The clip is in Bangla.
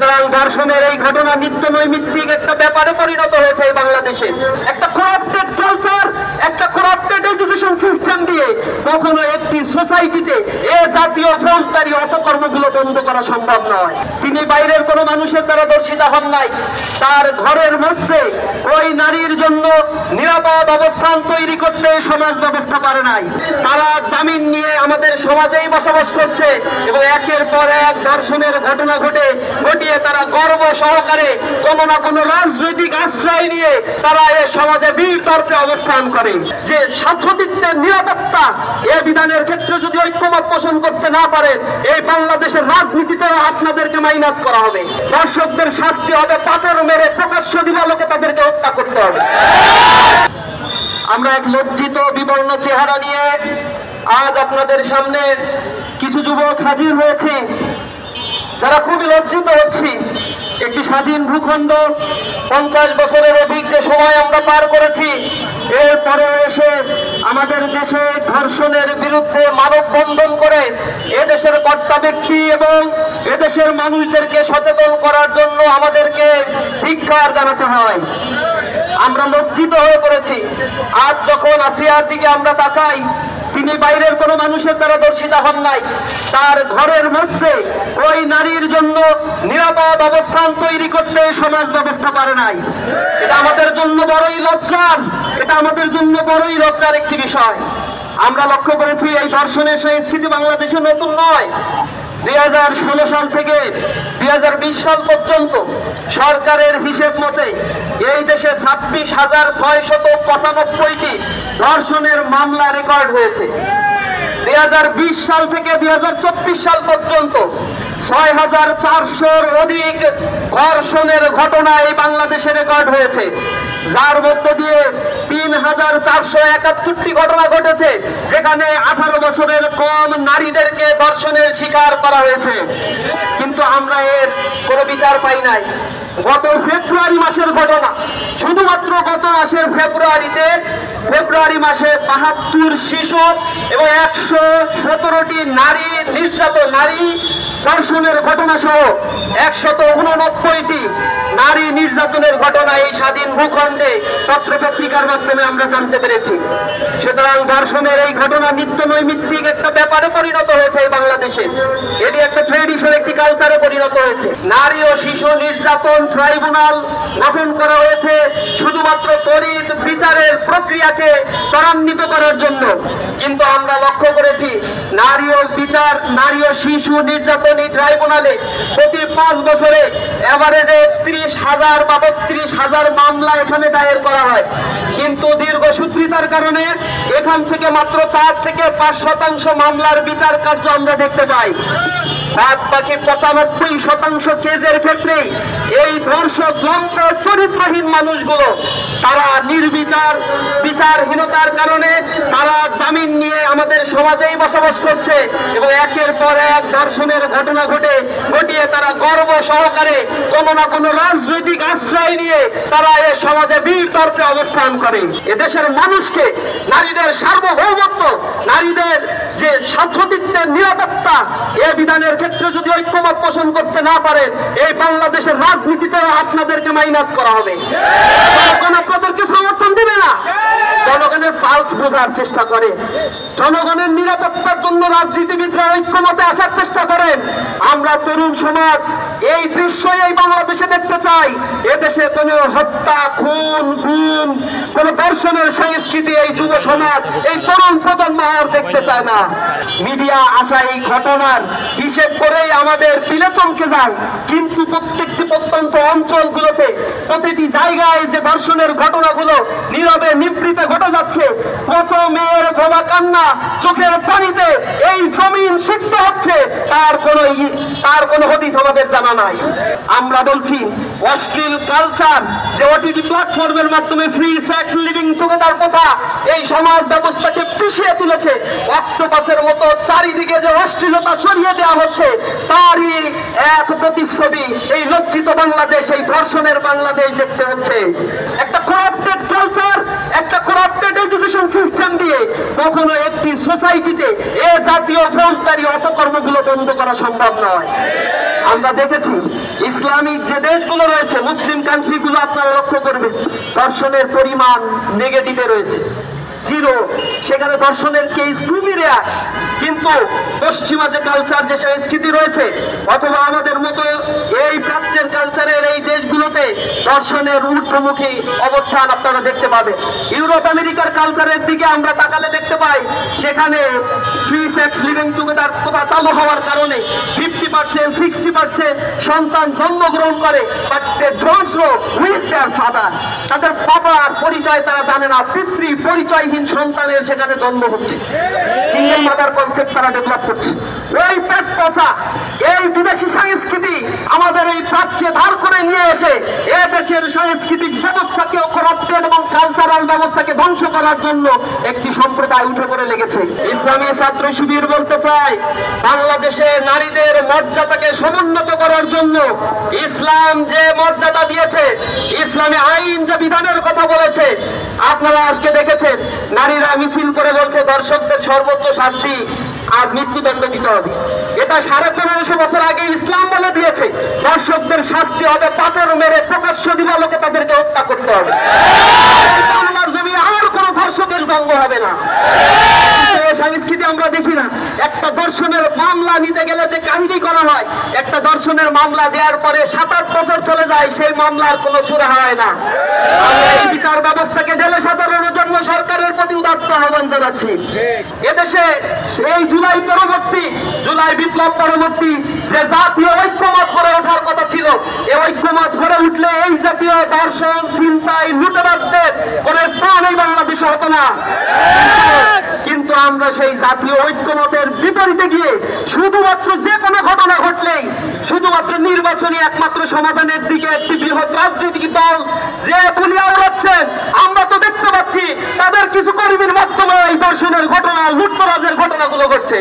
সুতরাং ধর্ষণের এই ঘটনা নিত্য নৈমিত্তিক একটা ব্যাপারে পরিণত হয়েছে এই বাংলাদেশে। একটা করাপ্টেড কালচার, একটা করাপ্টেড এডুকেশন সিস্টেম দিয়ে কখনো একটি সোসাইটিতে এ জাতীয় ফৌজদারি অপকর্মগুলো বন্ধ করা সম্ভব নয়। তিনি বাইরের কোনো মানুষের দ্বারা দর্শিতা হন নাই, তার ঘরের মধ্যে ওই নারীর জন্য নিরাপদ অবস্থান তৈরি করতে সমাজ ব্যবস্থা পারে নাই। তারা জামিন নিয়ে আমাদের সমাজেই বসবাস করছে এবং একের পর এক ধর্ষণের ঘটনা ঘটিয়ে তারা গর্ব সহকারে কোনো না কোনো রাজনৈতিক আশ্রয় নিয়ে তারা এ সমাজে বীর তর্পে অবস্থান করে। যে ছাত্রদিকদের নিরাপত্তা এ বিধানের ক্ষেত্রে যদি ঐক্যমত পোষণ করতে না পারে, এই বাংলাদেশের রাজনীতিতেও আপনাদেরকে মাইনাস করা হবে। দর্শকদের শাস্তি হবে পাথর মেরে প্রকাশ্য দিবালোকে তাদেরকে হত্যা করতে হবে। আমরা এক লজ্জিত বিবর্ণ চেহারা নিয়ে আজ আপনাদের সামনে কিছু যুবক হাজির হয়েছি যারা খুবই লজ্জিত হচ্ছি। একটি স্বাধীন ভূখণ্ড, 50 বছরের অধিক যে সময় আমরা পার করেছি, এরপরে এসে আমাদের দেশে ধর্ষণের বিরুদ্ধে মানববন্ধন করে এদেশের কর্তা ব্যক্তি এবং এদেশের মানুষদেরকে সচেতন করার জন্য আমাদেরকে ধিক্কার জানাতে হয়। আমরা লজ্জিত হয়ে পড়েছি। আজ যখন আসিয়ার দিকে আমরা তাকাই, তিনি বাইরের কোনো মানুষের দ্বারা দর্শিতা হন নাই, তার ঘরের মধ্যে ওই নারীর জন্য নিরাপদ অবস্থান তৈরি করতে সমাজ ব্যবস্থা পারে নাই। এটা আমাদের জন্য বড়ই লজ্জার, এটা আমাদের জন্য বড়ই লজ্জার একটি বিষয়। আমরা লক্ষ্য করেছি এই ধর্ষণের সংস্কৃতি বাংলাদেশে নতুন নয়। 2016 সাল থেকে 2020 সাল পর্যন্ত সরকারের হিসেব মতে এই দেশে 26,695টি ধর্ষণের মামলা রেকর্ড হয়েছে। 2020 সাল থেকে 2024 সাল পর্যন্ত 6,400-র অধিক ধর্ষণের ঘটনা এই বাংলাদেশে রেকর্ড হয়েছে, যার মধ্য দিয়ে 3,471টি ঘটনা ঘটেছে যেখানে 18 বছরের কম নারীদেরকে ধর্ষণের শিকার করা হয়েছে। কিন্তু আমরা এর কোনো বিচার পাই নাই। গত ফেব্রুয়ারি মাসের ঘটনা, শুধুমাত্র গত মাসের ফেব্রুয়ারি মাসে 72 শিশু এবং 117টি নারী ধর্ষণের ঘটনা সহ 189টি নারী নির্যাতনের ঘটনা এই স্বাধীন ভূখণ্ডে পত্র পত্রিকার মাধ্যমে আমরা জানতে পেরেছি। সুতরাং ধর্ষণের এই ঘটনা নিত্য নৈমিত্তিক একটা ব্যাপারে পরিণত হয়েছে এই বাংলাদেশে। এটি একটা ট্রেডিশন, একটি কালচারে পরিণত হয়েছে। নারী ও শিশু নির্যাতন ট্রাইব্যুনাল গঠন করা হয়েছে শুধুমাত্র তড়িৎ বিচারের প্রক্রিয়াকে ত্বরান্বিত করার জন্য। কিন্তু আমরা লক্ষ্য করেছি নারী ও শিশু নির্যাতন এই ট্রাইব্যুনালে প্রতি 5 বছরে এভারেজে 30,000 বা 32,000 মামলা এখানে দায়ের করা হয়। কিন্তু দীর্ঘসূত্রিতার কারণে এখান থেকে মাত্র 4 থেকে 5% মামলার বিচার কার্য আমরা দেখতে পাই। বাদ বাকি 95% কেসের ক্ষেত্রে এই ধর্ষক যন্ত্র চরিত্রহীন মানুষগুলো তারা বিচারহীনতার কারণে তারা জামিন নিয়ে আমাদের সমাজেই বসবাস করছে এবং একের পর এক ধর্ষণের ঘটনা ঘটিয়ে তারা গর্ব সহকারে কোনো না কোনো রাজনৈতিক আশ্রয় নিয়ে তারা এ সমাজে বীর তর্পে অবস্থান করে। এদেশের মানুষকে, নারীদের সার্বভৌমত্ব, নারীদের যে ছাত্রদিকদের নিরাপত্তা এ বিধানের ক্ষেত্রে যদি ঐক্যমত পোষণ করতে না পারে, এই বাংলাদেশের রাজনীতিতেও আপনাদেরকে মাইনাস করা হবে। জনগণ আপনাদেরকে সমর্থন দেবে না। জনগণের পালস বোঝার চেষ্টা করে, জনগণের নিরাপত্তার জন্য রাজনীতিবিদরা ঐক্যমতে আসার চেষ্টা করেন। আমরা তরুণ সমাজ এই দৃশ্যই এই বাংলাদেশে দেখতে চাই। এদেশে কোনো হত্যা, খুন, গুম, কোন ধর্ষণের সংস্কৃতি এই যুব সমাজ, এই তরুণ প্রজন্ম আর দেখতে চায় না। মিডিয়া আসা এই ঘটনার হিসেব করেই আমাদের পিলে চমকে যায়। কিন্তু প্রত্যেকটি প্রত্যন্ত অঞ্চলগুলোতে, প্রতিটি জায়গায় যে ধর্ষণের ঘটনাগুলো নীরবে নিভৃতে ঘটে যাচ্ছে, কত মেয়ের বাবা কান্না, চোখের পানিতে এই জমিন সিদ্ধ হচ্ছে, তার কোনো হদিস আমাদের জানা নাই। আমরা বলছি অশ্লীল কালচার যে ওটিটি প্ল্যাটফর্মের মাধ্যমে ফ্রি সেক্স লিভিং টুগেদার প্রথা এই সমাজ ব্যবস্থাকে পিছিয়ে তুলেছে। অক্টোপাসের মতো চারিদিকে যে অশ্লীলতা ছড়িয়ে দেওয়া হচ্ছে, তারই এক প্রতিচ্ছবি এই লজ্জিত বাংলাদেশ, এই ধর্ষণের বাংলাদেশ দেখতে হচ্ছে। একটা করাপ্টেড কালচার, একটা করাপ্টেড এডুকেশন সিস্টেম দিয়ে কখনো একটি সোসাইটিতে এ জাতীয় ফৌজদারি অপকর্মগুলো বন্ধ করা সম্ভব নয়। আমরা দেখেছি ইসলামিক যে দেশগুলো রয়েছে, মুসলিম কান্ট্রিগুলো আপনারা লক্ষ্য করবেন, ধর্ষণের পরিমাণ নেগেটিভে রয়েছে, জিরো। সেখানে ধর্ষণের কেস খুবই রেয়ার। কিন্তু পশ্চিমা যে কালচার, যে সংস্কৃতি রয়েছে, অথবা আমাদের মতো এই প্রাচ্যের কালচারের এই দেশগুলোতে ধর্ষণের ঊর্ধ্বমুখী অবস্থান আপনারা দেখতে পাবেন। ইউরোপ আমেরিকার কালচারের দিকে আমরা তাকালে দেখতে পাই সেখানে ফ্রি সেক্স লিভিং টুগেদার প্রথা চালু হওয়ার কারণে 50%, 60% সন্তান জন্মগ্রহণ করে, but they don't know who is their father. তাদের বাবার পরিচয় তারা জানে না, পিতৃ পরিচয়হীন সন্তানের সেখানে জন্ম হচ্ছে। সিঙ্গেল মাদার কনসেপ্ট তারা ডেভেলপ করছে। ওই পেট পোষা এই বিদেশি সংস্কৃতি আমাদের এই প্রাচ্যে ধার করে নিয়ে এসে এ দেশের সাংস্কৃতিক ব্যবস্থাকে করাপ্টেড এবং কালচারাল ব্যবস্থাকে ধ্বংস করার জন্য একটি সম্প্রদায় উঠে পড়ে লেগেছে। ইসলামী ছাত্র শিবির বলতে চায়, বাংলাদেশে নারীদের মর্যাদাকে সমুন্নত করার জন্য ইসলাম যে মর্যাদা দিয়েছে, ইসলামী আইন যে বিধানের কথা বলেছে, আপনারা আজকে দেখেছেন নারীরা মিছিল করে বলছে ধর্ষকদের সর্বোচ্চ শাস্তি আজ মৃত্যুদণ্ড দিতে হবে। এটা 1550 বছর আগে ইসলাম বলে দিয়েছে ধর্ষকদের শাস্তি হবে পাথর মেরে প্রকাশ্য দিবালোকে তাদেরকে হত্যা করতে হবে। বাংলার জমি আর কোনো ধর্ষকের জন্ম হবে না। সংস্কৃতি আমরা দেখি না। একটা ধর্ষণের মামলা নিতে গেলে যে কাহিনী করা হয়, একটা ধর্ষণের মামলা দেওয়ার পরে 7-8 বছর চলে যায়, সেই মামলার কোনো সুরাহা হয় না। আমরা এই বিচার ব্যবস্থাকে ঢেলে সাধারণের জন্য সরকারের প্রতি উদাত্ত আহ্বান জানাচ্ছি। এদেশে সেই জুলাই বিপ্লব পরবর্তী যে জাতীয় ঐক্যমত গড়ে ওঠার কথা ছিল, এই ঐক্যমত গড়ে উঠলে এই জাতীয় ধর্ষণ, ছিনতাই, লুটেরাজদের কোনো স্থান এই বাংলাদেশে হতো না। কিন্তু আমরা সেই জাতীয় ঐক্যমতের বিপরীতে গিয়ে শুধুমাত্র যে কোনো ঘটনা ঘটলেই শুধুমাত্র নির্বাচনী একমাত্র সমাধানের দিকে একটি বৃহৎ রাজনৈতিক দল যে বলিয়া উড়াচ্ছেন, আমরা তো দেখতে পাচ্ছি তাদের কিছু কর্মীর মাধ্যমে এই ধর্ষণের ঘটনা, লুটতরাজের ঘটনাগুলো ঘটছে।